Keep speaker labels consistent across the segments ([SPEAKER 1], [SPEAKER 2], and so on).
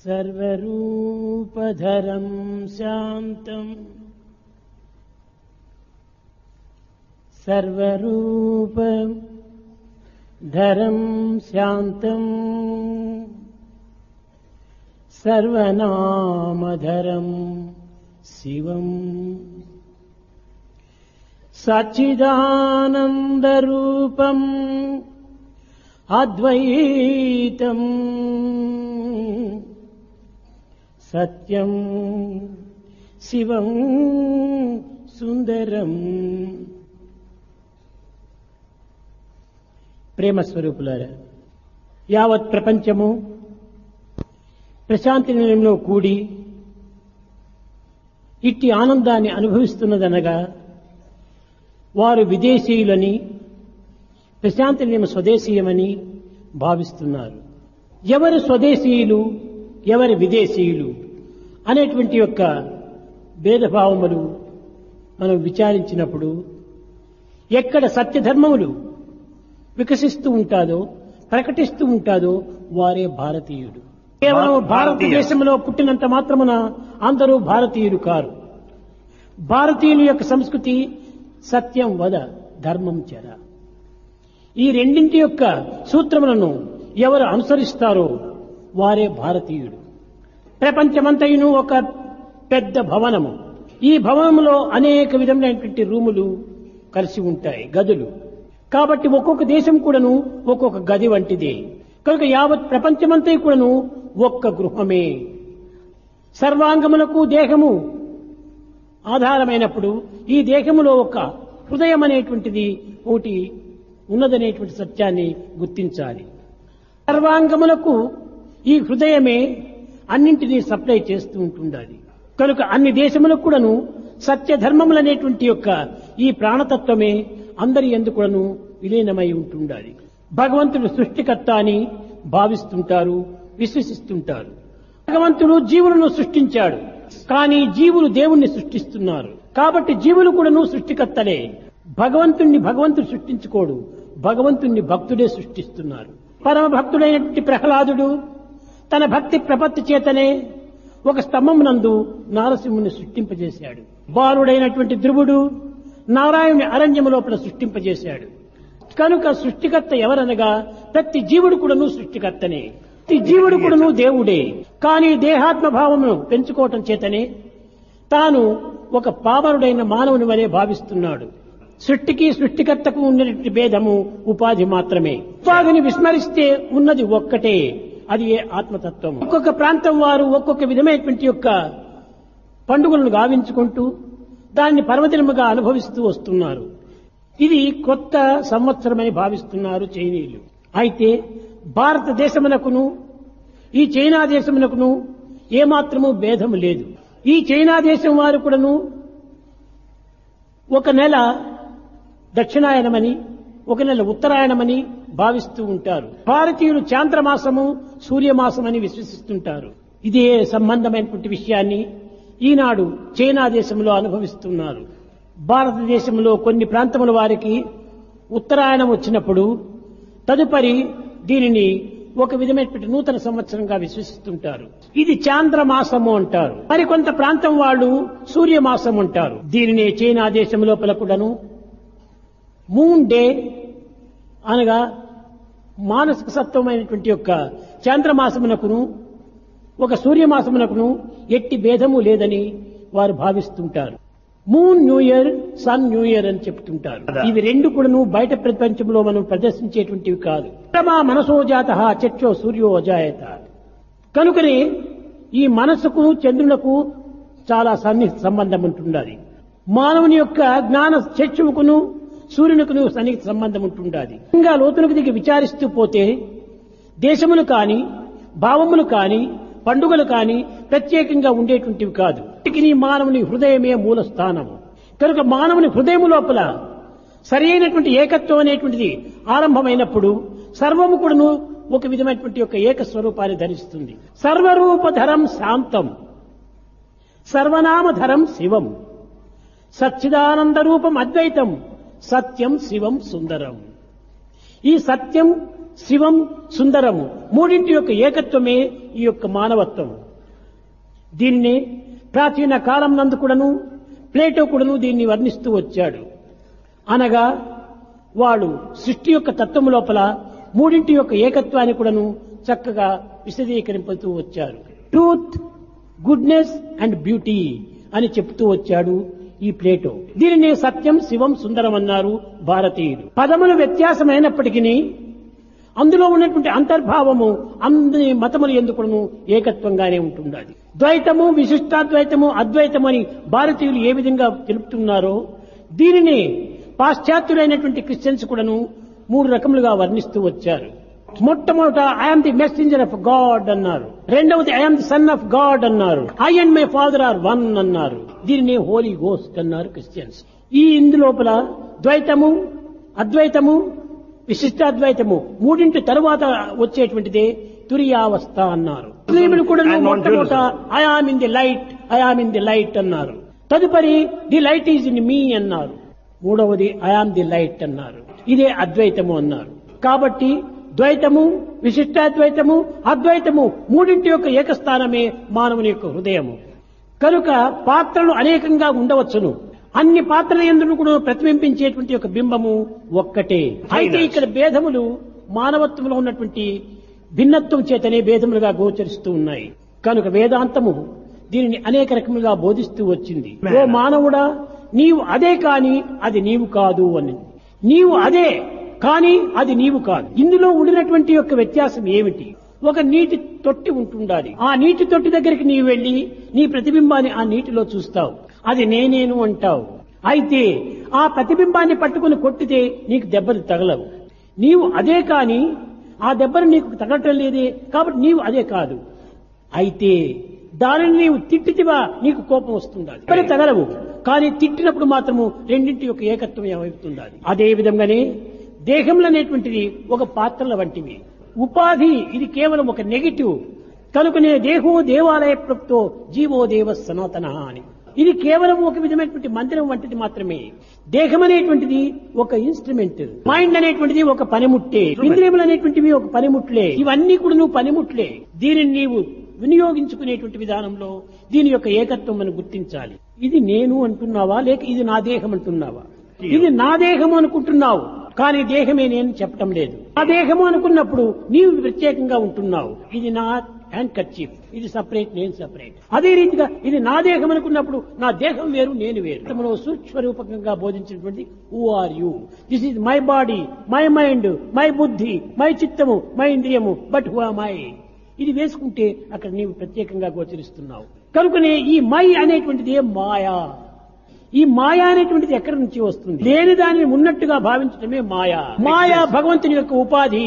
[SPEAKER 1] सर्वरूपधरं शान्तं सर्वरूपधरं शान्तं सर्वनामधरं शिवम् सच्चिदानन्दरूपम् अद्वैतम् सत्यं शिवं सुंदरं ప్రేమ స్వరూపులారా, యావత్ ప్రపంచము ప్రశాంతి నిలయంలో కూడి ఇట్టి ఆనందాన్ని అనుభవిస్తున్నదనగా వారు విదేశీయులని, ప్రశాంతి నిలయం స్వదేశీయమని భావిస్తున్నారు. ఎవరు స్వదేశీయులు, ఎవరి విదేశీయులు అనేటువంటి యొక్క భేదభావములు మనం విచారించినప్పుడు ఎక్కడ సత్యధర్మములు వికసిస్తూ ఉంటాదో, ప్రకటిస్తూ ఉంటాదో వారే భారతీయుడు. కేవలం భారతదేశంలో పుట్టినంత మాత్రమున అందరూ భారతీయులు కారు. భారతీయుల యొక్క సంస్కృతి సత్యం వద ధర్మం చెర. ఈ రెండింటి యొక్క సూత్రములను ఎవరు అనుసరిస్తారో వారే భారతీయుడు. ప్రపంచమంతయును ఒక పెద్ద భవనము. ఈ భవనములో అనేక విధమైనటువంటి రూములు కలిసి ఉంటాయి, గదులు. కాబట్టి ఒక్కొక్క దేశం కూడాను ఒక్కొక్క గది వంటిదే. కనుక యావత్ ప్రపంచమంతా కూడాను ఒక్క గృహమే. సర్వాంగములకు దేహము ఆధారమైనప్పుడు ఈ దేహములో ఒక హృదయం అనేటువంటిది ఒకటి ఉన్నదనేటువంటి సత్యాన్ని గుర్తించాలి. సర్వాంగములకు ఈ హృదయమే అన్నింటినీ సప్లై చేస్తూ ఉంటుండాలి. కనుక అన్ని దేశములకు కూడాను సత్యధర్మములనేటువంటి యొక్క ఈ ప్రాణతత్వమే అందరి యందు కూడాను విలీనమై ఉంటుండాలి. భగవంతుడు సృష్టికర్త అని భావిస్తుంటారు, విశ్వసిస్తుంటారు. భగవంతుడు జీవులను సృష్టించాడు, కానీ జీవులు దేవుణ్ణి సృష్టిస్తున్నారు. కాబట్టి జీవులు కూడాను సృష్టికర్తలే. భగవంతుడు సృష్టించుకోడు, భగవంతుణ్ణి భక్తుడే సృష్టిస్తున్నారు. పరమ భక్తుడైనటువంటి ప్రహ్లాదుడు తన భక్తి ప్రపత్తి చేతనే ఒక స్తంభమునందు నారసింహుని సృష్టింపజేశాడు. బాలుడైనటువంటి ధ్రువుడు నారాయణుని అరణ్యము లోపల సృష్టింపజేశాడు. కనుక సృష్టికర్త ఎవరనగా ప్రతి జీవుడు కూడాను సృష్టికర్తనే. ప్రతి జీవుడు కూడాను దేవుడే. కానీ దేహాత్మ భావమును పెంచుకోవటం చేతనే తాను ఒక పామరుడైన మానవుని వలె భావిస్తున్నాడు. సృష్టికి సృష్టికర్తకు ఉన్నటువంటి భేదము ఉపాధి మాత్రమే. ఉపాధిని విస్మరిస్తే ఉన్నది ఒక్కటే, అది ఏ ఆత్మతత్వం. ఒక్కొక్క ప్రాంతం వారు ఒక్కొక్క విధమైనటువంటి యొక్క పండుగలను గావించుకుంటూ దాన్ని పర్వదినముగా అనుభవిస్తూ వస్తున్నారు. ఇది కొత్త సంవత్సరమని భావిస్తున్నారు చైనీయులు. అయితే భారతదేశమునకును ఈ చైనా దేశమునకును ఏమాత్రము భేదము లేదు. ఈ చైనా దేశం వారు కూడాను ఒక నెల దక్షిణాయనమని, ఒక నెల ఉత్తరాయణమని భావిస్తూ ఉంటారు. భారతీయులు చాంద్రమాసము, సూర్యమాసమని విశ్వసిస్తుంటారు. ఇదే సంబంధమైనటువంటి విషయాన్ని ఈనాడు చైనా దేశంలో అనుభవిస్తున్నారు. భారతదేశంలో కొన్ని ప్రాంతముల వారికి ఉత్తరాయణం వచ్చినప్పుడు తదుపరి దీనిని ఒక విధమైనటువంటి నూతన సంవత్సరంగా విశ్వసిస్తుంటారు. ఇది చాంద్రమాసము అంటారు. మరికొంత ప్రాంతం వాళ్ళు సూర్యమాసం అంటారు. దీనినే చైనా దేశం లోపల కూడాను మూన్ డే అనగా మానసిక సత్వమైనటువంటి యొక్క చంద్రమాసమునకును ఒక సూర్యమాసమునకును ఎట్టి భేదము లేదని వారు భావిస్తుంటారు. Moon new year, sun new year అని చెప్తుంటారు. ఇవి రెండు కూడాను బయట ప్రపంచంలో మనం ప్రదర్శించేటువంటివి కాదు. మా మనసో జాత చక్షో సూర్యో అజాయత. కనుకనే ఈ మనసుకు చంద్రులకు చాలా సన్నిహిత సంబంధం ఉంటుండాలి. మానవుని యొక్క జ్ఞాన చక్షువుకును సూర్యునికును సన్నిహిత సంబంధం ఉంటుండాలి. ఇంకా లోతులకు దిగి విచారిస్తూ పోతే దేశములు కాని, భావములు కాని, పండుగలు కాని ప్రత్యేకంగా ఉండేటువంటివి కాదు. వీటికి మానవుని హృదయమే మూల స్థానము. కనుక మానవుని హృదయము లోపల సరి అయినటువంటి ఏకత్వం అనేటువంటిది ఆరంభమైనప్పుడు సర్వము కూడాను ఒక విధమైనటువంటి యొక్క ఏకస్వరూపాన్ని ధరిస్తుంది. సర్వరూపధరం శాంతం, సర్వనామధరం శివం, సచ్చిదానంద రూపం అద్వైతం, సత్యం శివం సుందరం. ఈ సత్యం, శివం సుందరము మూడింటి యొక్క ఏకత్వమే ఈ యొక్క మానవత్వం. దీన్ని ప్రాచీన కాలం నందు కూడాను ప్లేటో కూడాను దీన్ని వర్ణిస్తూ వచ్చాడు. అనగా వాడు సృష్టి యొక్క తత్వము లోపల మూడింటి యొక్క ఏకత్వాన్ని కూడాను చక్కగా విశదీకరింపుతూ వచ్చారు. ట్రూత్, గుడ్నెస్ అండ్ బ్యూటీ అని చెప్తూ వచ్చాడు ఈ ప్లేటో. దీనిని సత్యం, శివం, సుందరం అన్నారు భారతీయులు. పదములు వ్యత్యాసమైనప్పటికీ అందులో ఉన్నటువంటి అంతర్భావము అందరి మతములు ఎందుకును ఏకత్వంగానే ఉంటున్నది. ద్వైతము, విశిష్టాద్వైతము, అద్వైతము అని భారతీయులు ఏ విధంగా తెలుపుతున్నారో దీనిని పాశ్చాత్యులైనటువంటి క్రిస్టియన్స్ కూడాను మూడు రకములుగా వర్ణిస్తూ వచ్చారు. మొట్టమొదట I'm the messenger of God అన్నారు. రెండవది I'm the son of God అన్నారు. I and my father are one అన్నారు. దీనిని హోలీ గోస్ట్ అన్నారు క్రిస్టియన్స్. ఈ ఇందులోపల ద్వైతము, అద్వైతము, విశిష్టాద్వైతము మూడింటి తరువాత వచ్చేటువంటిదే తురియావస్థ అన్నారు. ముస్లింలు కూడా మొట్టమొదట I am in the light, I am in the light అన్నారు. తదుపరి the light is in me అన్నారు. మూడవది ఐ ఆమ్ ది లైట్ అన్నారు. ఇదే అద్వైతము అన్నారు. కాబట్టి ద్వైతము, విశిష్టాద్వైతము, అద్వైతము మూడింటి యొక్క ఏకస్థానమే మానవుని యొక్క హృదయము. కనుక పాత్రలు అనేకంగా ఉండవచ్చును. అన్ని పాత్రల యందు కూడా ప్రతిబింబించేటువంటి ఒక బింబము ఒక్కటే. అయితే ఇక్కడ భేదములు మానవత్వంలో ఉన్నటువంటి భిన్నత్వం చేతనే భేదములుగా గోచరిస్తూ ఉన్నాయి. కనుక వేదాంతము దీనిని అనేక రకములుగా బోధిస్తూ వచ్చింది. ఓ మానవుడా, నీవు అదే కాని అది నీవు కాదు అని. నీవు అదే కానీ అది నీవు కాదు. ఇందులో ఉండినటువంటి యొక్క వ్యత్యాసం ఏమిటి? ఒక నీటి తొట్టి ఉంటుండాలి. ఆ నీటి తొట్టి దగ్గరికి నీవు వెళ్లి నీ ప్రతిబింబాన్ని ఆ నీటిలో చూస్తావు. అది నేనేను అంటావు. అయితే ఆ ప్రతిబింబాన్ని పట్టుకుని కొట్టితే నీకు దెబ్బలు తగలవు. నీవు అదే కాని ఆ దెబ్బలు నీకు తగలటం లేదే, కాబట్టి నీవు అదే కాదు. అయితే దానిని నీవు తిట్టితివా నీకు కోపం వస్తుండాలి. దెబ్బలు తగలవు, కానీ తిట్టినప్పుడు మాత్రము రెండింటి యొక్క ఏకత్వం ఏమవుతుండాలి. అదే విధంగానే దేహంలో అనేటువంటిది ఒక పాత్రల వంటివి. ఉపాధి ఇది కేవలం ఒక నెగిటివ్. కనుకనే దేహో దేవాలయ ప్రభుత్వ జీవో దేవ సనాతన అని. ఇది కేవలం ఒక విధమైనటువంటి మందిరం వంటిది మాత్రమే. దేహం అనేటువంటిది ఒక ఇన్స్ట్రుమెంట్, మైండ్ అనేటువంటిది ఒక పనిముట్టే, ఇంద్రియములు అనేటువంటివి ఒక పనిముట్లే. ఇవన్నీ కూడా నువ్వు పనిముట్లే. దీనిని నీవు వినియోగించుకునేటువంటి విధానంలో దీని యొక్క ఏకత్వం మనం గుర్తించాలి. ఇది నేను అంటున్నావా, లేక ఇది నా దేహం అంటున్నావా? ఇది నా దేహం అనుకుంటున్నావు, కానీ దేహమే నేను చెప్పటం లేదు. ఆ దేహము అనుకున్నప్పుడు నీవు ప్రత్యేకంగా ఉంటున్నావు. ఇది నా హ్యాండ్ కర్చీఫ్, ఇది సపరేట్, నేను సపరేట్. అదే రీతిగా ఇది నా దేహం అనుకున్నప్పుడు నా దేహం వేరు, నేను వేరు. సూక్ష్మ రూపకంగా బోధించినటువంటి who are you, this is my body, my mind, my బుద్ధి, మై చిత్తము, మై ఇంద్రియము, బట్ హూ ఆమ్ ఐ. ఇది వేసుకుంటే అక్కడ నీవు ప్రత్యేకంగా గోచరిస్తున్నావు. కనుకనే ఈ మై అనేటువంటిది మాయా. ఈ మాయా అనేటువంటిది ఎక్కడి నుంచి వస్తుంది? లేని దానిని ఉన్నట్టుగా భావించడమే మాయా. మాయా భగవంతుని యొక్క ఉపాధి.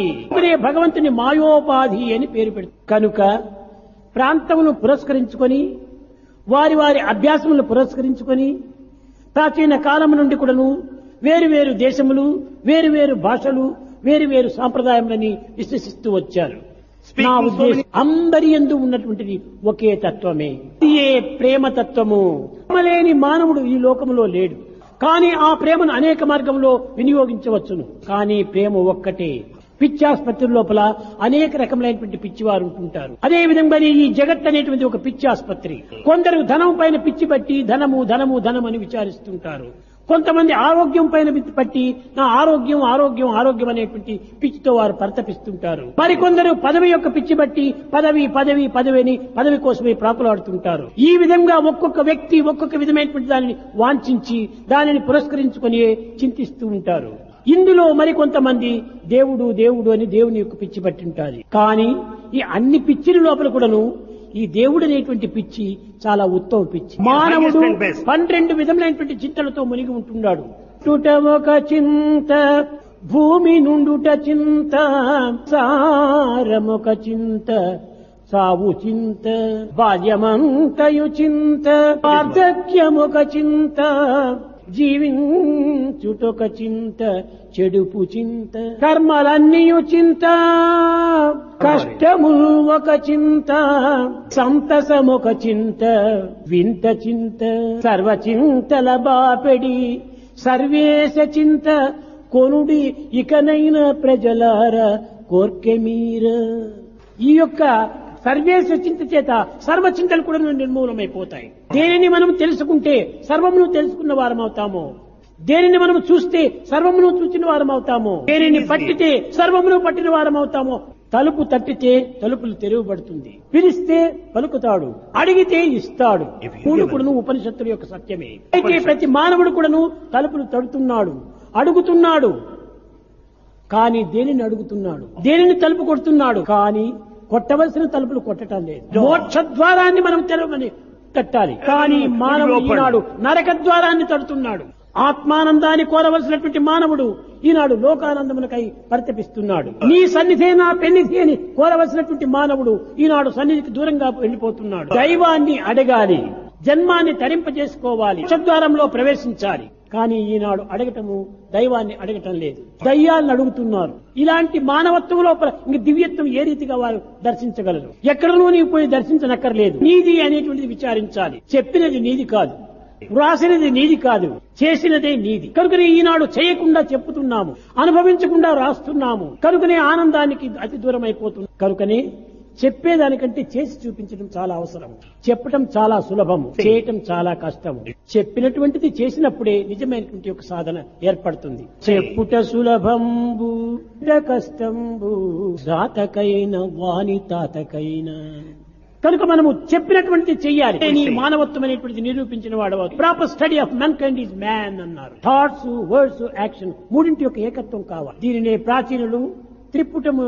[SPEAKER 1] భగవంతుని మాయోపాధి అని పేరు పెడుతుంది. కనుక ప్రాంతమును పురస్కరించుకొని వారి వారి అభ్యాసములను పురస్కరించుకొని ప్రాచీన కాలం నుండి కూడాను వేరు వేరు దేశములు, వేరు వేరు భాషలు, వేరు వేరు సాంప్రదాయములని విశ్వసిస్తూ వచ్చారు. నా ఉద్దేశం అందరి యందు ఉన్నటువంటిది ఒకే తత్వమే. ఇదే ప్రేమ తత్వము. ప్రేమ లేని మానవుడు ఈ లోకములో లేడు. కానీ ఆ ప్రేమను అనేక మార్గంలో వినియోగించవచ్చును. కానీ ప్రేమ ఒక్కటే. పిచ్చాసుపత్రి లోపల అనేక రకములైనటువంటి పిచ్చివారు ఉంటుంటారు. అదే విధంగా ఈ జగత్ అనేటువంటి ఒక పిచ్చాసుపత్రి. కొందరు ధనం పైన పిచ్చి పట్టి ధనము ధనము ధనం అని విచారిస్తుంటారు. కొంతమంది ఆరోగ్యం పైన పట్టి నా ఆరోగ్యం ఆరోగ్యం ఆరోగ్యం అనేటువంటి పిచ్చితో వారు పరితపిస్తుంటారు. మరికొందరు పదవి యొక్క పిచ్చి బట్టి పదవి పదవి పదవి అని పదవి కోసమే ప్రాకులాడుతుంటారు. ఈ విధంగా ఒక్కొక్క వ్యక్తి ఒక్కొక్క విధమైనటువంటి దానిని వాంఛించి దానిని పురస్కరించుకొని చింతిస్తూ ఉంటారు. ఇందులో మరికొంతమంది దేవుడు దేవుడు అని దేవుని యొక్క పిచ్చి పట్టి ఉంటారు. కానీ ఈ అన్ని పిచ్చిల లోపల కూడాను ఈ దేవుడు అనేటువంటి పిచ్చి చాలా ఉత్తమ పిచ్చి. మానవుడు 12 విధములైనటువంటి చింతలతో మునిగి ఉంటున్నాడు. టుట ఒక చింత, భూమి నుండుట చింత, సారమొక చింత, సావు చింత, బాల్యమంతయు చింత, వార్ధక్యమొక చింత, జీవించుటొక చింత, చెడుపు చింత, కర్మలన్నీయు చింత, కష్టము ఒక చింత, సంతసమొక చింత, వింత చింత, సర్వచింతల బాపెడి సర్వేశ చింత, కొనుడి ఇకనైన ప్రజలార కోర్కె మీర. ఈ యొక్క సర్వేశ చింత చేత సర్వచింతలు కూడా నిర్మూలమైపోతాయి. దేనిని మనం తెలుసుకుంటే సర్వమును తెలుసుకున్న వారం అవుతాము. దేనిని మనం చూస్తే సర్వమును చూచిన వారం అవుతాము. దేనిని పట్టితే సర్వమును పట్టిన వారం అవుతాము. తలుపు తట్టితే తలుపులు తెరవబడుతుంది. పిలిస్తే పలుకుతాడు, అడిగితే ఇస్తాడు. మూడు కూడాను ఉపనిషత్తుల యొక్క సత్యమే. అయితే ప్రతి మానవుడు కూడాను తలుపులు తడుతున్నాడు, అడుగుతున్నాడు. కానీ దేనిని అడుగుతున్నాడు, దేనిని తలుపు కొడుతున్నాడు. కానీ కొట్టవలసిన తలుపులు కొట్టడం లేదు. మోక్ష ద్వారాన్ని మనం తెరవమని తట్టాలి. కానీ మానవుడు ఈనాడు నరక ద్వారాన్ని తడుతున్నాడు. ఆత్మానందాన్ని కోరవలసినటువంటి మానవుడు ఈనాడు లోకానందమునకై పరితపిస్తున్నాడు. నీ సన్నిధే నా పెన్నిధి అని కోరవలసినటువంటి మానవుడు ఈనాడు సన్నిధికి దూరంగా వెళ్లిపోతున్నాడు. దైవాన్ని అడగాలి, జన్మాన్ని తరింపజేసుకోవాలి, మోక్షద్వారంలో ప్రవేశించాలి. కానీ ఈనాడు అడగటము దైవాన్ని అడగటం లేదు, దయ్యాలను అడుగుతున్నారు. ఇలాంటి మానవత్వం లోపల ఇంక దివ్యత్వం ఏ రీతిగా వారు దర్శించగలరు? ఎక్కడనూ నీవు పోయి దర్శించనక్కర్లేదు. నీది అనేటువంటిది విచారించాలి. చెప్పినది నీది కాదు, వ్రాసినది నీది కాదు, చేసినదే నీది. కనుకనే ఈనాడు చేయకుండా చెప్పుతున్నాము, అనుభవించకుండా రాస్తున్నాము. కనుకనే ఆనందానికి అతి దూరం అయిపోతుంది. కనుకనే చెప్పేదానికంటే చేసి చూపించడం చాలా అవసరం. చెప్పటం చాలా సులభము, చేయటం చాలా కష్టము. చెప్పినటువంటిది చేసినప్పుడే నిజమైనటువంటి ఒక సాధన ఏర్పడుతుంది. చెప్పుట సులభంబు కష్టంబు, రాతకైన వాణి తాతకైనా. కనుక మనము చెప్పినటువంటి చెయ్యాలి. నీ మానవత్వం అనేటువంటిది నిరూపించిన వాడు. Proper study of man kind is man అన్నారు. థాట్స్, వర్డ్స్, యాక్షన్ మూడింటి యొక్క ఏకత్వం కావాలి. దీనినే ప్రాచీనులు త్రిపుటము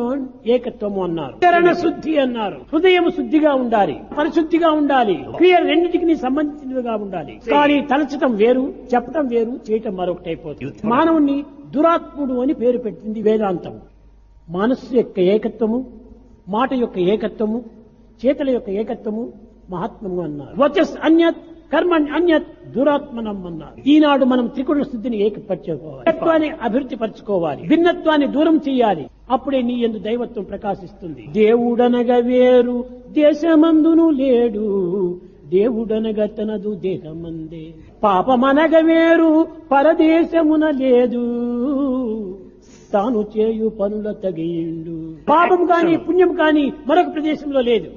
[SPEAKER 1] ఏకత్వము అన్నారు. చరణ శుద్ధి అన్నారు. హృదయం శుద్ధిగా ఉండాలి, పరిశుద్ధిగా ఉండాలి. క్రియ రెండింటికి సంబంధించినవిగా ఉండాలి. కానీ తలచటం వేరు, చెప్పటం వేరు, చేయటం మరొకటి అయిపోతుంది. మానవుణ్ణి దురాత్ముడు అని పేరు పెట్టింది వేదాంతం. మనస్సు యొక్క ఏకత్వము, మాట యొక్క ఏకత్వము, చేతల యొక్క ఏకత్వము మహాత్మము అన్నారు. వచస్ అన్యత్, కర్మ అన్యత్, దురాత్మనం అన్నారు. ఈనాడు మనం త్రిగుణ శుద్ధిని ఏకపరచుకోవాలి, తత్వాన్ని అభివృద్ధి పరచుకోవాలి, భిన్నత్వాన్ని దూరం చేయాలి. అప్పుడే నీ యందు దైవత్వం ప్రకాశిస్తుంది. దేవుడనగా వేరు దేశమందును లేడు, దేవుడనగా తనదు దేహమందే. పాపమనగ వేరు పరదేశమున లేదు, తాను చేయు పనుల తగియిండు. పాపం కాని పుణ్యం కాని మరొక ప్రదేశంలో లేదు.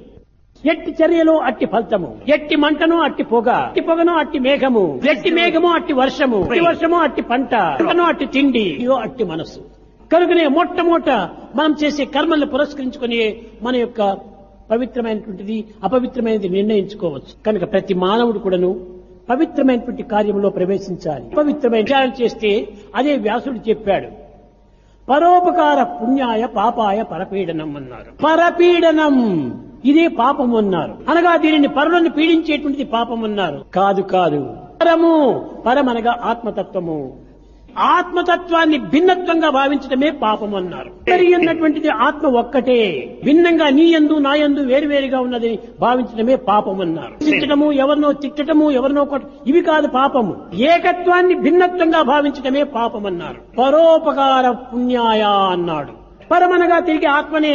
[SPEAKER 1] ఎట్టి చర్యలో అట్టి ఫలితము, ఎట్టి మంటను అట్టి పొగ, ఎట్టి పొగను అట్టి మేఘము, ఎట్టి మేఘము అట్టి వర్షము, ఎట్టి వర్షము అట్టి పంట, పంటను అట్టి తిండి, ఇదో అట్టి మనసు. కనుకనే మొట్టమొదట మనం చేసే కర్మల్ని పురస్కరించుకుని మన యొక్క పవిత్రమైనటువంటిది అపవిత్రమైనది నిర్ణయించుకోవచ్చు. కనుక ప్రతి మానవుడు కూడాను పవిత్రమైనటువంటి కార్యంలో ప్రవేశించాలి. పవిత్రమైన విచారణ చేస్తే అదే వ్యాసుడు చెప్పాడు. పరోపకార పుణ్యాయ పాపాయ పరపీడనం అన్నారు. పరపీడనం ఇదే పాపం అన్నారు. అనగా దీనిని పరులను పీడించేటువంటిది పాపం అన్నారు. కాదు కాదు, పరము, పరమనగా ఆత్మతత్వము. ఆత్మతత్వాన్ని భిన్నత్వంగా భావించడమే పాపం అన్నారు. అన్నటువంటిది ఆత్మ ఒక్కటే, భిన్నంగా నీ యందు నా యందు వేరువేరుగా ఉన్నది భావించడమే పాపం అన్నారు. తిట్టడము, ఎవరినో తిట్టడము, ఎవరినో ఇవి కాదు పాపము. ఏకత్వాన్ని భిన్నత్వంగా భావించడమే పాపం అన్నారు. పరోపకార పుణ్యాయ అన్నాడు. పరమనగా తిరిగి ఆత్మనే.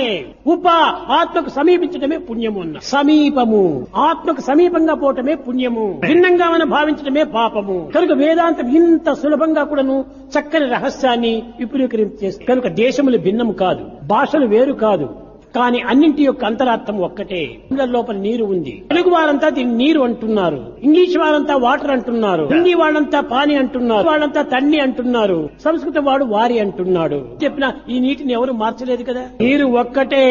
[SPEAKER 1] ఆత్మకు సమీపించడమే పుణ్యము అన్నారు. సమీపము, ఆత్మకు సమీపంగా పోవటమే పుణ్యము. భిన్నంగా మనం భావించడమే పాపము. కనుక వేదాంతం ఇంత సులభంగా కూడాను చక్కని రహస్యాన్ని విపులీకరించేస్తుంది. కనుక దేశములు భిన్నము కాదు, భాషలు వేరు కాదు, కానీ అన్నింటి యొక్క అంతరార్థం ఒక్కటే. ఇందులో లోపల నీరు ఉంది. తెలుగు వారంతా దీన్ని నీరు అంటున్నారు, ఇంగ్లీష్ వారంతా వాటర్ అంటున్నారు, హిందీ వాళ్ళంతా పాని అంటున్నారు, వాళ్ళంతా తన్ని అంటున్నారు, సంస్కృత వాడు వారి అంటున్నాడు. చెప్పినా ఈ నీటిని ఎవరు మార్చలేదు కదా. నీరు ఒక్కటే.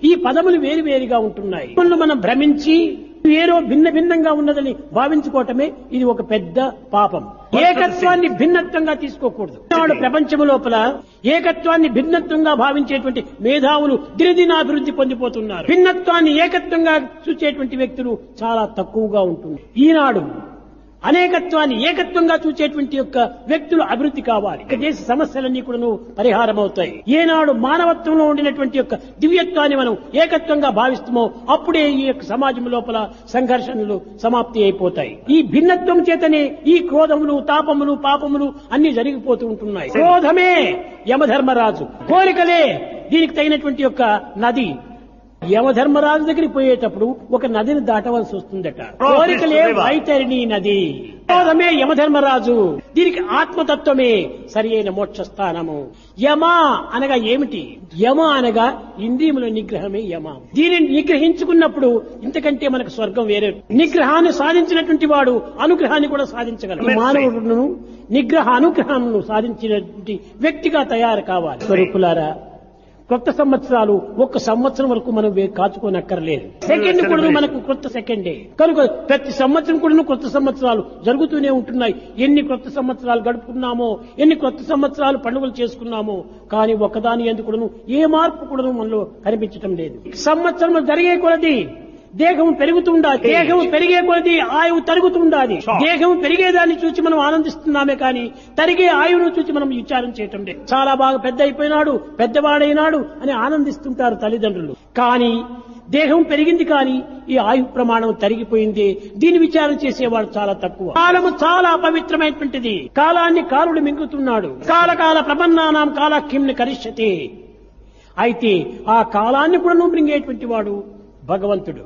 [SPEAKER 1] ఈ పదములు వేరు వేరుగా ఉంటున్నాయి. మనం భ్రమించి వేరో భిన్న భిన్నంగా ఉన్నదని భావించుకోవటమే ఇది ఒక పెద్ద పాపం. ఏకత్వాన్ని భిన్నత్వంగా తీసుకోకూడదు. నాడు ప్రపంచం లోపల ఏకత్వాన్ని భిన్నత్వంగా భావించేటువంటి మేధావులు దినదినాభివృద్ధి పొందిపోతున్నారు. భిన్నత్వాన్ని ఏకత్వంగా చూసేటువంటి వ్యక్తులు చాలా తక్కువగా ఉంటుంది. ఈనాడు అనేకత్వాన్ని ఏకత్వంగా చూచేటువంటి యొక్క వ్యక్తులు అభివృద్ధి కావాలి. దేశ సమస్యలన్నీ కూడా పరిహారం అవుతాయి. ఏనాడు మానవత్వంలో ఉండినటువంటి యొక్క దివ్యత్వాన్ని మనం ఏకత్వంగా భావిస్తామో అప్పుడే ఈ యొక్క సమాజం లోపల సంఘర్షణలు సమాప్తి అయిపోతాయి. ఈ భిన్నత్వం చేతనే ఈ క్రోధములు, తాపములు, పాపములు అన్ని జరిగిపోతూ ఉంటున్నాయి. క్రోధమే యమధర్మరాజు, కోరికలే దీనికి తగినటువంటి యొక్క నది. యమధర్మరాజు దగ్గరికి పోయేటప్పుడు ఒక నదిని దాటవలసి వస్తుందట. కోరికలే వైతరిణి నది, క్రోధమే యమధర్మరాజు. దీనికి ఆత్మతత్వమే సరి అయిన మోక్షస్థానము. యమ అనగా ఏమిటి? యమ అనగా ఇంద్రియముల నిగ్రహమే యమ. దీనిని నిగ్రహించుకున్నప్పుడు ఇంతకంటే మనకు స్వర్గం వేరే. నిగ్రహాన్ని సాధించినటువంటి వాడు అనుగ్రహాన్ని కూడా సాధించగలడు. మానవుడును నిగ్రహ అనుగ్రహాలను సాధించినటువంటి వ్యక్తిగా తయారు కావాలి. స్వరూపులారా, కొత్త సంవత్సరాలు ఒక్క సంవత్సరం వరకు మనం కాచుకోనక్కర్లేదు. సెకండ్ కూడా మనకు కొత్త సెకండే కనుక ప్రతి సంవత్సరం కూడా కొత్త సంవత్సరాలు జరుగుతూనే ఉంటున్నాయి. ఎన్ని కొత్త సంవత్సరాలు గడుపుకున్నామో, ఎన్ని కొత్త సంవత్సరాలు పండుగలు చేసుకున్నామో, కానీ ఒకదాని ఎందుకు కూడాను ఏ మార్పు కూడా మనలో కనిపించటం లేదు. సంవత్సరం జరిగే కొలది దేహం పెరుగుతూ ఉండాలి, దేహం పెరిగే కొలది ఆయువు తరుగుతూ ఉండాలి. దేహం పెరిగేదాన్ని చూసి మనం ఆనందిస్తున్నామే కానీ తరిగే ఆయువును చూసి మనం విచారం చేయటం లేదు. చాలా బాగా పెద్ద అయిపోయినాడు, పెద్దవాడైనాడు అని ఆనందిస్తుంటారు తల్లిదండ్రులు. కానీ దేహం పెరిగింది కానీ ఈ ఆయు ప్రమాణం తరిగిపోయింది, దీని విచారం చేసేవాడు చాలా తక్కువ. కాలము చాలా అపవిత్రమైనటువంటిది. కాలాన్ని కాలుడు మింగుతున్నాడు. కాలకాల ప్రపన్నానాం కాలాఖ్యంని కరిష్యతే. అయితే ఆ కాలాన్ని కూడా మింగేటువంటి వాడు భగవంతుడు.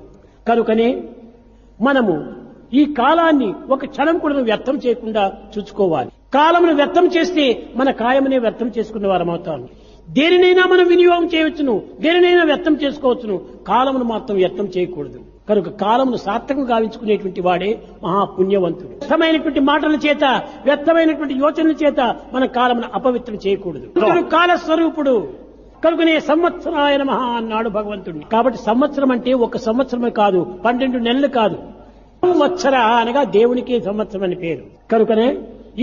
[SPEAKER 1] కనుకనే మనము ఈ కాలాన్ని ఒక క్షణం కూడా వ్యర్థం చేయకుండా చూసుకోవాలి. కాలమును వ్యర్థం చేస్తే మన కాయమునే వ్యర్థం చేసుకున్న వారం అవుతాము. దేనినైనా మనం వినియోగం చేయవచ్చును, దేనినైనా వ్యర్థం చేసుకోవచ్చును, కాలమును మాత్రం వ్యర్థం చేయకూడదు. కనుక కాలమును సార్థకం గావించుకునేటువంటి వాడే మహాపుణ్యవంతుడు. వ్యర్థమైనటువంటి మాటల చేత, వ్యర్థమైనటువంటి యోచనల చేత మన కాలమును అపవిత్రం చేయకూడదు. కాలస్వరూపుడు కనుకనే సంవత్సరాయ నమః అన్నాడు భగవంతుడిని. కాబట్టి సంవత్సరం అంటే ఒక సంవత్సరమే కాదు, 12 నెలలు కాదు. సంవత్సర అనగా దేవునికి సంవత్సరం అని పేరు. కనుకనే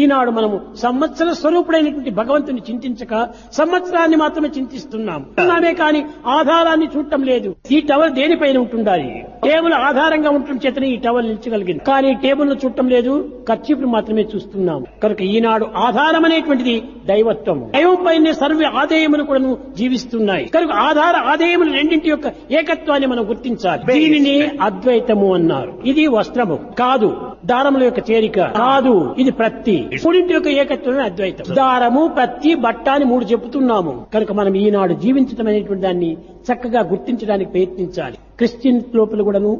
[SPEAKER 1] ఈనాడు మనము సంవత్సర స్వరూపుడైనటువంటి భగవంతుని చింతించక సంవత్సరాన్ని మాత్రమే చింతిస్తున్నామే కానీ ఆధారాన్ని చూడటం లేదు. ఈ టవర్ దేనిపైన ఉంటుండాలి? టేబుల్ ఆధారంగా ఉండటం చేతనే ఈ టవర్ నిలిచగలిగింది. కానీ టేబుల్ ను చూడటం లేదు, కర్చీపులు మాత్రమే చూస్తున్నాము. కనుక ఈనాడు ఆధారం అనేటువంటిది దైవత్వం. దైవం పైన సర్వ ఆదేయములు కూడా జీవిస్తున్నాయి. కనుక ఆధార ఆదేయములు రెండింటి యొక్క ఏకత్వాన్ని మనం గుర్తించాలి. దీనిని అద్వైతము అన్నారు. ఇది వస్త్రము కాదు, దారముల యొక్క చేరిక కాదు, ఇది ప్రత్తి. మూడింటి యొక్క ఏకత్వమే అద్వైతం. దారము, ప్రత్తి, బట్ట అని 3 చెబుతున్నాము. కనుక మనం ఈనాడు జీవించడం అనేటువంటి దాన్ని చక్కగా గుర్తించడానికి ప్రయత్నించాలి. క్రిస్టియన్ లోపల కూడాను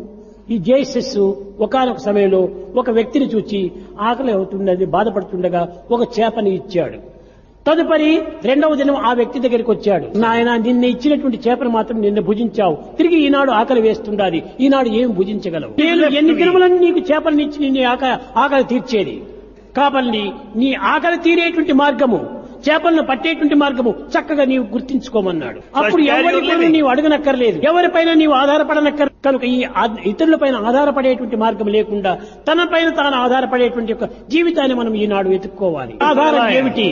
[SPEAKER 1] ఈ జేసస్ ఒకానొక సమయంలో ఒక వ్యక్తిని చూచి ఆకలి అవుతున్నది బాధపడుతుండగా ఒక చేపని ఇచ్చాడు. తదుపరి 2వ దినం ఆ వ్యక్తి దగ్గరికి వచ్చాడు. నాయన, నిన్న ఇచ్చినటువంటి చేపను మాత్రం నిన్న భుజించావు, తిరిగి ఈనాడు ఆకలి వేస్తుండాలి, ఈనాడు ఏం భుజించగలవు? నేను ఎన్ని దినములను నీకు చేపలను ఇచ్చి నిన్ను ఆకలి తీర్చేది? కాబట్టి నీ ఆకలి తీరేటువంటి మార్గము, చేపలను పట్టేటువంటి మార్గము చక్కగా నీవు గుర్తించుకోమన్నాడు. అప్పుడు ఎవరిపైన నీవు అడగనక్కర్లేదు, ఎవరిపైన నీవు ఆధారపడనక్కర్లేదు. కనుక ఈ ఇతరులపైన ఆధారపడేటువంటి మార్గం లేకుండా తనపైన తాను ఆధారపడేటువంటి యొక్క జీవితాన్ని మనం ఈనాడు వెతుక్కోవాలి. ఆధారం ఏమిటి?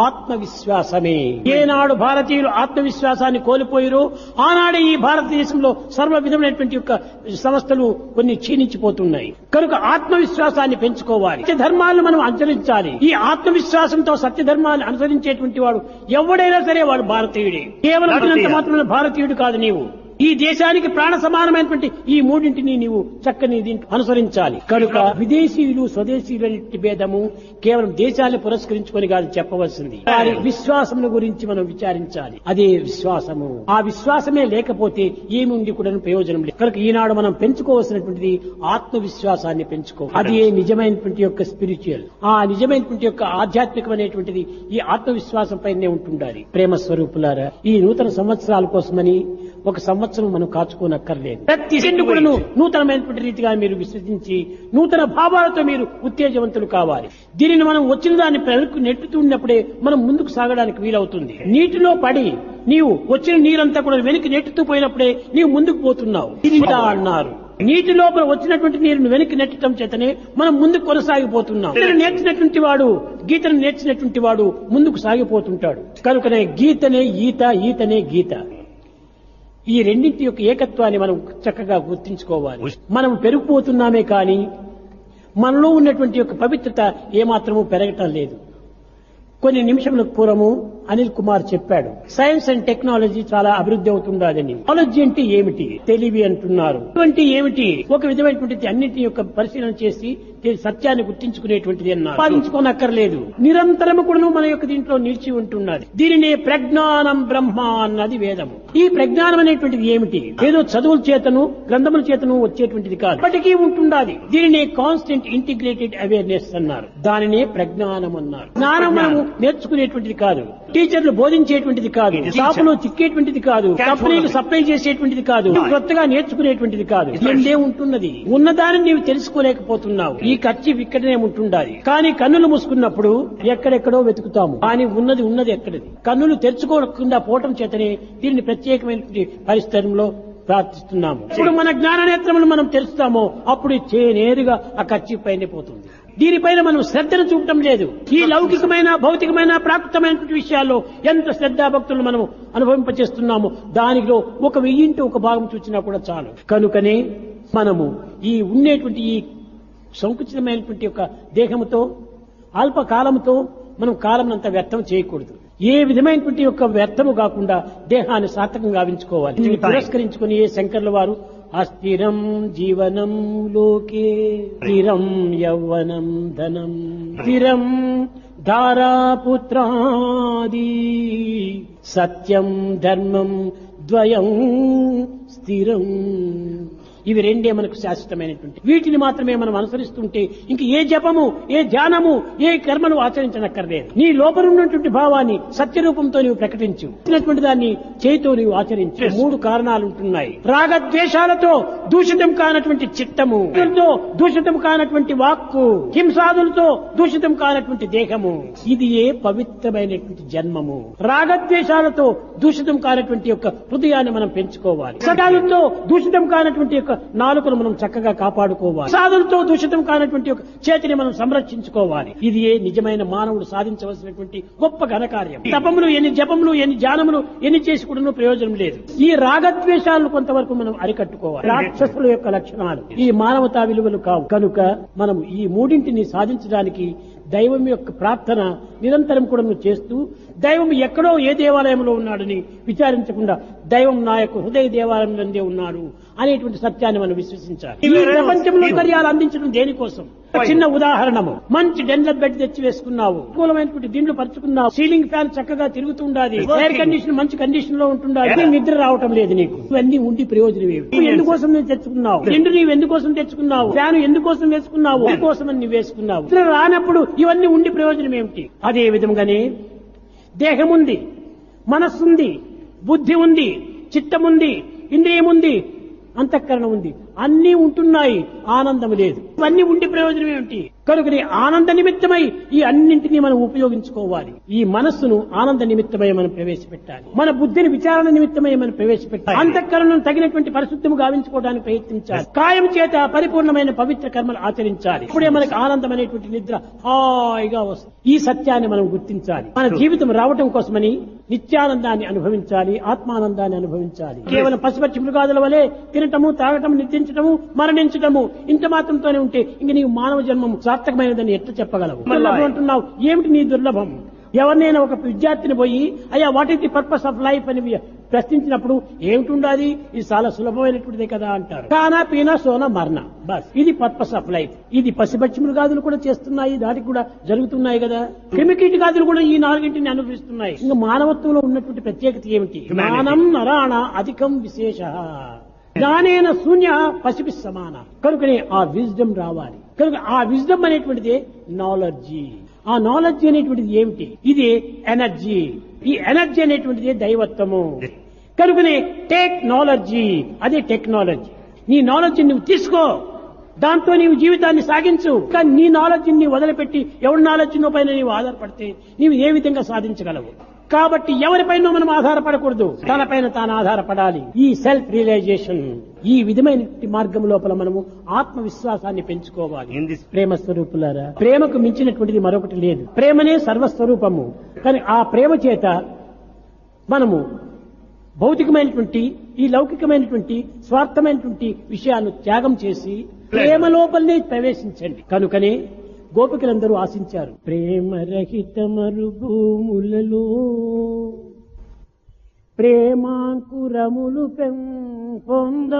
[SPEAKER 1] ఆత్మవిశ్వాసమే. ఏనాడు భారతీయులు ఆత్మవిశ్వాసాన్ని కోల్పోయారో ఆనాడే ఈ భారతదేశంలో సర్వ విధమైనటువంటి యొక్క సంస్థలు కొన్ని క్షీణించిపోతున్నాయి. కనుక ఆత్మవిశ్వాసాన్ని పెంచుకోవాలి. సత్య ధర్మాలను మనం అనుసరించాలి. ఈ ఆత్మవిశ్వాసంతో సత్య ధర్మాన్ని అనుసరించేటువంటి వాడు ఎవడైనా సరే వాడు భారతీయుడే. కేవలం మాత్రమే భారతీయుడు కాదు నీవు. ఈ దేశానికి ప్రాణ సమానమైనటువంటి ఈ మూడింటిని నీవు చక్కని అనుసరించాలి. కనుక విదేశీయులు స్వదేశీయుల భేదము కేవలం దేశాన్ని పురస్కరించుకొని కాదు చెప్పవలసింది. వారి విశ్వాసముల గురించి మనం విచారించాలి. అదే విశ్వాసము. ఆ విశ్వాసమే లేకపోతే ఏమి ఉండి కూడా ప్రయోజనం లేదు. కనుక ఈనాడు మనం పెంచుకోవాల్సినటువంటిది ఆత్మవిశ్వాసాన్ని పెంచుకోవాలి. అది నిజమైనటువంటి యొక్క స్పిరిచువల్, ఆ నిజమైనటువంటి యొక్క ఆధ్యాత్మికమైనటువంటిది ఈ ఆత్మవిశ్వాసం పైనే ఉంటుండాలి. ప్రేమ స్వరూపులారా, ఈ నూతన సంవత్సరాల కోసమని ఒక సంవత్సరం మనం కాచుకోనక్కర్లేదు. ప్రతి సెండు కూడా నూతనమైనటువంటి రీతిగా మీరు విశ్వసించి నూతన భావాలతో మీరు ఉత్తేజవంతులు కావాలి. దీనిని మనం వచ్చిన దాన్ని నెట్టుతున్నప్పుడే మనం ముందుకు సాగడానికి వీలవుతుంది. నీటిలో పడి నీవు వచ్చిన నీరంతా కూడా వెనక్కి నెట్టుతూ పోయినప్పుడే నీవు ముందుకు పోతున్నావు అన్నారు. నీటి లోపల వచ్చినటువంటి నీరును వెనక్కి నెట్టడం చేతనే మనం ముందుకు కొనసాగిపోతున్నాం. నేర్చినటువంటి వాడు, గీతను నేర్చినటువంటి వాడు ముందుకు సాగిపోతుంటాడు. కనుకనే గీతనే ఈత, ఈతనే గీత. ఈ రెండింటి యొక్క ఏకత్వాన్ని మనం చక్కగా గుర్తించుకోవాలి. మనం పెరిగిపోతున్నామే కానీ మనలో ఉన్నటువంటి యొక్క పవిత్రత ఏమాత్రము పెరగటం లేదు. కొన్ని నిమిషములకు పూర్వము అనిల్ కుమార్ చెప్పాడు, సైన్స్ అండ్ టెక్నాలజీ చాలా అభివృద్ధి అవుతుండాలని. టెక్నాలజీ అంటే ఏమిటి? తెలివి అంటున్నారు. అంటే ఏమిటి? ఒక విధమైనటువంటి అన్నింటి యొక్క పరిశీలన చేసి సత్యాన్ని గుర్తించుకునేటువంటిది అన్నారు. పాలించుకోనక్కర్లేదు, నిరంతరము కూడా మన యొక్క దీంట్లో నిలిచి ఉంటున్నది. దీనినే ప్రజ్ఞానం బ్రహ్మ అన్నది వేదము. ఈ ప్రజ్ఞానం అనేటువంటిది ఏమిటి? ఏదో చదువుల చేతను గ్రంథముల చేతను వచ్చేటువంటిది కాదు, ఇప్పటికీ ఉంటుండాలి. దీనినే కాన్స్టెంట్ ఇంటిగ్రేటెడ్ అవేర్నెస్ అన్నారు. దానినే ప్రజ్ఞానం అన్నారు. జ్ఞానం మనము నేర్చుకునేటువంటిది కాదు, టీచర్లు బోధించేటువంటిది కాదు, షాపులో చిక్కేటువంటిది కాదు, కంపెనీలు సప్లై చేసేటువంటిది కాదు, కొత్తగా నేర్చుకునేటువంటిది కాదు. ఎందే ఉంటున్నది. ఉన్నదాన్ని నీవు తెలుసుకోలేకపోతున్నావు. ఈ ఖర్చు ఇక్కడనే ఉంటుండాలి. కానీ కన్నులు మూసుకున్నప్పుడు ఎక్కడెక్కడో వెతుకుతాము. కానీ ఉన్నది ఎక్కడిది? కన్నులు తెరుచుకోకుండా పోవటం చేతనే దీన్ని ప్రత్యేకమైనటువంటి పరిస్థితుల్లో ప్రార్థిస్తున్నాము. ఇప్పుడు మన జ్ఞాన నేత్రములు మనం తెలుస్తామో అప్పుడు నేరుగా ఆ ఖర్చు పైన పోతుంది. దీనిపైన మనం శ్రద్ధను చూపటం లేదు. ఈ లౌకికమైన భౌతికమైన ప్రాకృతమైనటువంటి విషయాల్లో ఎంత శ్రద్ధాభక్తులు మనం అనుభవింపచేస్తున్నామో దానిలో 1000 ఒక భాగం చూసినా కూడా చాలు. కనుకనే మనము ఈ ఉండేటువంటి ఈ సంకుచితమైనటువంటి యొక్క దేహముతో అల్పకాలముతో మనం కాలంనంత వ్యర్థం చేయకూడదు. ఏ విధమైనటువంటి యొక్క వ్యర్థము కాకుండా దేహాన్ని సార్థకంగా గావించుకోవాలి. తిరస్కరించుకుని ఏ శంకర్ల వారు అస్థిరం జీవనం లోకే స్థిరం యౌవనం ధనం స్థిరం ధారాపుత్రాది సత్యం ధర్మం ద్వయం స్థిరం. ఇవి రెండే మనకు శాశ్వతమైనటువంటి. వీటిని మాత్రమే మనం అనుసరిస్తుంటే ఇంక ఏ జపము, ఏ ధ్యానము, ఏ కర్మను ఆచరించనక్కర్లేదు. నీ లోపల ఉన్నటువంటి భావాన్ని సత్యరూపంతో నీవు ప్రకటించు, దాన్ని చేతితో నీవు ఆచరించు. 3 కారణాలు ఉంటున్నాయి. రాగద్వేషాలతో దూషితం కానటువంటి చిత్తము, దూషితం కానటువంటి వాక్కు, హింసాదులతో దూషితం కానటువంటి దేహము, ఇది ఏ పవిత్రమైనటువంటి జన్మము. రాగద్వేషాలతో దూషితం కానటువంటి యొక్క హృదయాన్ని మనం పెంచుకోవాలి. సదాలతో దూషితం కానటువంటి యొక్క నాలుకను మనం చక్కగా కాపాడుకోవాలి. సాధనతో దూషితం కానటువంటి యొక్క చేతిని మనం సంరక్షించుకోవాలి. ఇది ఏ నిజమైన మానవుడు సాధించవలసినటువంటి గొప్ప ఘనకార్యం. తపములు ఎన్ని, జపములు ఎన్ని, ధ్యానములు ఎన్ని చేసి కూడా ప్రయోజనం లేదు. ఈ రాగద్వేషాలను కొంతవరకు మనం అరికట్టుకోవాలి. రాక్షసుల యొక్క లక్షణాలు ఈ మానవతా విలువలు కావు. కనుక మనం ఈ 3ంటిని సాధించడానికి దైవం యొక్క ప్రార్థన నిరంతరం కూడా చేస్తూ, దైవం ఎక్కడో ఏ దేవాలయంలో ఉన్నాడని విచారించకుండా దైవం నా యొక్క హృదయ దేవాలయంలోనే ఉన్నాడు అనేటువంటి సత్యాన్ని మనం విశ్వసించాలి. ఈ ప్రపంచంలో కార్యాలు అందించడం దేనికోసం? చిన్న ఉదాహరణము, మంచి డెన్లర్ బెడ్ తెచ్చి వేసుకున్నావు, అనుకూలమైనటువంటి దిండ్లు పరుచుకున్నావు, సీలింగ్ ఫ్యాన్ చక్కగా తిరుగుతుండాలి, ఎయిర్ కండిషన్ మంచి కండిషన్ లో ఉంటుండాలి, నిద్ర రావటం లేదు నీకు. ఇవన్నీ ఉండి ప్రయోజనం ఏమి? నువ్వు ఎందుకోసం నేను తెచ్చుకున్నావు? దిండు నీవు ఎందుకోసం తెచ్చుకున్నావు? ఫ్యాన్ ఎందుకోసం వేసుకున్నావు? ఎందుకోసం నువ్వు వేసుకున్నావు? నిద్ర రానప్పుడు ఇవన్నీ ఉండి ప్రయోజనం ఏమిటి? అదే విధంగానే దేహం ఉంది, మనస్సుంది, బుద్ధి ఉంది, చిత్తముంది, ఇంద్రియముంది, అంతఃకరణం ఉంది, అన్నీ ఉంటున్నాయి, ఆనందం లేదు. ఇవన్నీ ఉండి ప్రయోజనం ఏమిటి? కనుక ఆనంద నిమిత్తమై ఈ అన్నింటినీ మనం ఉపయోగించుకోవాలి. ఈ మనస్సును ఆనంద నిమిత్తమై మనం ప్రవేశపెట్టాలి. మన బుద్ధిని విచారణ నిమిత్తమై మనం ప్రవేశపెట్టాలి. అంతఃకరణను తగినటువంటి పరిశుద్ధము గావించుకోవడానికి ప్రయత్నించాలి. కాయం చేత పరిపూర్ణమైన పవిత్ర కర్మలు ఆచరించాలి. ఇప్పుడే మనకు ఆనందం అనేటువంటి నిద్ర హాయిగా వస్తుంది. ఈ సత్యాన్ని మనం గుర్తించాలి. మన జీవితం రావటం కోసమని నిత్యానందాన్ని అనుభవించాలి, ఆత్మానందాన్ని అనుభవించాలి. కేవలం పశుపక్షి మృగాదుల వలె తినటము, తాగటము, నిద్రించటము, మరణించటము ఇంత మాత్రంతోనే ఉంటే ఇంక నీవు మానవ జన్మం సార్థకమైనదని ఎట్లా చెప్పగలవు? దుర్లభం అంటున్నావు, ఏమిటి నీ దుర్లభం? ఎవరినైనా ఒక విద్యార్థిని పోయి అయ్యా what is the purpose of life అని ప్రశ్నించినప్పుడు ఏమిటి ఉండాలి? ఇది చాలా సులభమైనటువంటిదే కదా అంటారు. కానా పీనా సోనా మరణ, బస్ ఇది పర్పస్ ఆఫ్ లైఫ్. ఇది పశుపక్షి మృగాదులు కూడా చేస్తున్నాయి, దానికి కూడా జరుగుతున్నాయి కదా. క్రిమికీటకాదులు కూడా ఈ 4ంటిని అనుభవిస్తున్నాయి. ఇంకా మానవత్వంలో ఉన్నటువంటి ప్రత్యేకత ఏమిటి? జ్ఞానం నరాణ అధికం విశేష, జ్ఞానేన శూన్య పశుపి సమాన. కనుకనే ఆ విజ్డమ్ రావాలి. కనుక ఆ విజ్డమ్ అనేటువంటిది నాలెడ్జి. ఆ నాలెడ్జి అనేటువంటిది ఏమిటి? ఇది ఎనర్జీ. ఈ ఎనర్జీ అనేటువంటిది దైవత్వము. కనుకనే టేక్ నాలెడ్జి, అదే టెక్నాలజీ. నీ నాలెడ్జి నువ్వు తీసుకో, దాంతో నీవు జీవితాన్ని సాగించు. కానీ నీ నాలెడ్జిని నీవు వదిలిపెట్టి ఎవరి నాలెడ్జి పైన నీవు ఆధారపడితే నీవు ఏ విధంగా సాధించగలవు? కాబట్టి ఎవరిపైన మనం ఆధారపడకూడదు, తనపైన తాను ఆధారపడాలి. ఈ సెల్ఫ్ రియలైజేషన్, ఈ విధమైన మార్గం లోపల మనము ఆత్మవిశ్వాసాన్ని పెంచుకోవాలి. ప్రేమ స్వరూపులారా, ప్రేమకు మించినటువంటిది మరొకటి లేదు. ప్రేమనే సర్వస్వరూపము. కానీ ఆ ప్రేమ చేత మనము భౌతికమైనటువంటి ఈ లౌకికమైనటువంటి స్వార్థమైనటువంటి విషయాలను త్యాగం చేసి ప్రేమ లోపలనే ప్రవేశించండి. కనుకనే గోపికలందరూ ఆశించారు, ప్రేమరహిత మరుభూములలో ప్రేమాంకురములు పొంద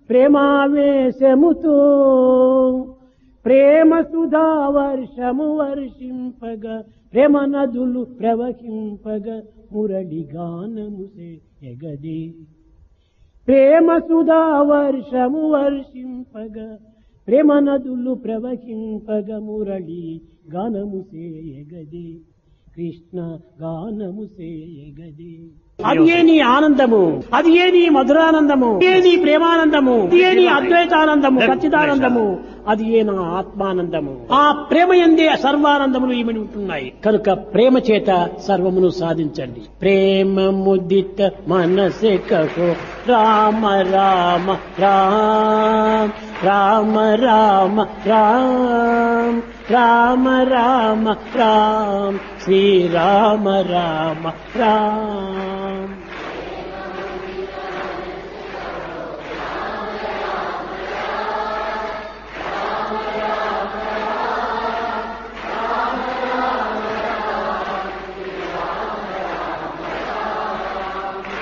[SPEAKER 1] ప్రేమావేశముతో ప్రేమ సుధా వర్షము వర్షింపగా ప్రేమ నదులు ప్రవహింపగా మురళి గానము ఎగదే. ప్రేమ సుధా వర్షము వర్షింపగా ప్రేమ నదులు ప్రవహింపగా మురళి గానము ఎగదే. కృష్ణ గానము ఎగదే. అది ఏ నీ ఆనందము, అది ఏ నీ మధురానందము, ఏ నీ ప్రేమానందము, ఏ నీ అద్వైతానందము, సచ్చిదానందము, అది ఏ నా ఆత్మానందము. ఆ ప్రేమ యందే సర్వానందములు ఇమిడి ఉంటున్నాయి. కనుక ప్రేమ చేత సర్వమును సాధించండి. ప్రేమ ముదిత మనసే కహో రామ రామ రామ రామ రామ రామ రామ రామ రామ శ్రీ రామ రామ రామ.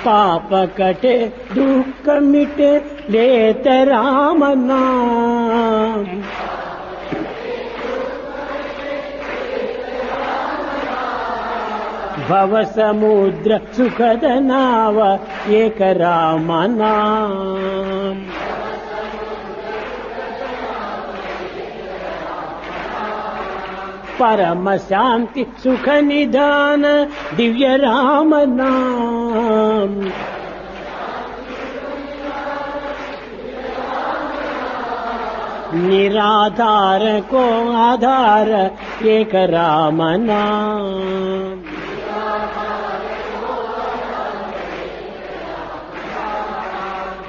[SPEAKER 1] पाप कटे दुख मिटे लेत राम नाम. भव समुद्र सुखद नाव एक राम नाम. परम शांति सुख निधान दिव्य राम नाम. निराधार को आधार एक राम नाम.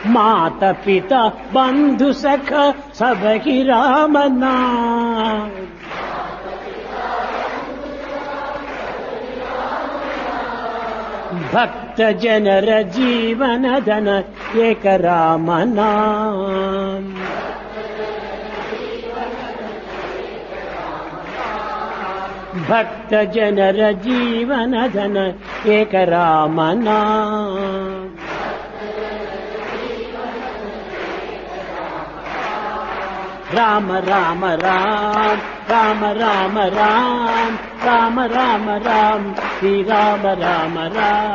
[SPEAKER 1] माता पिता बंधु सखा सब ही राम नाम. भक्त जनर जीवन धन एक राम नाम. भक्त जनर जीवन धन एक राम नाम. राम राम राम राम राम राम राम राम राम श्री राम राम राम.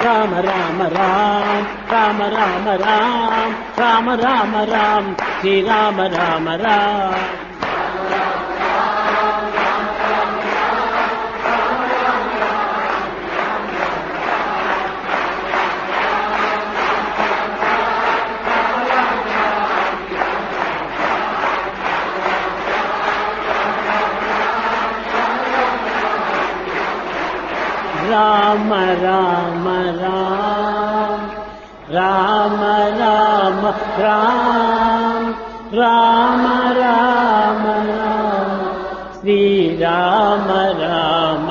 [SPEAKER 1] राम राम राम राम राम राम राम राम राम श्री राम राम राम. राम राम राम राम राम राम राम राम राम श्री राम राम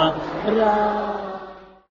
[SPEAKER 1] राम.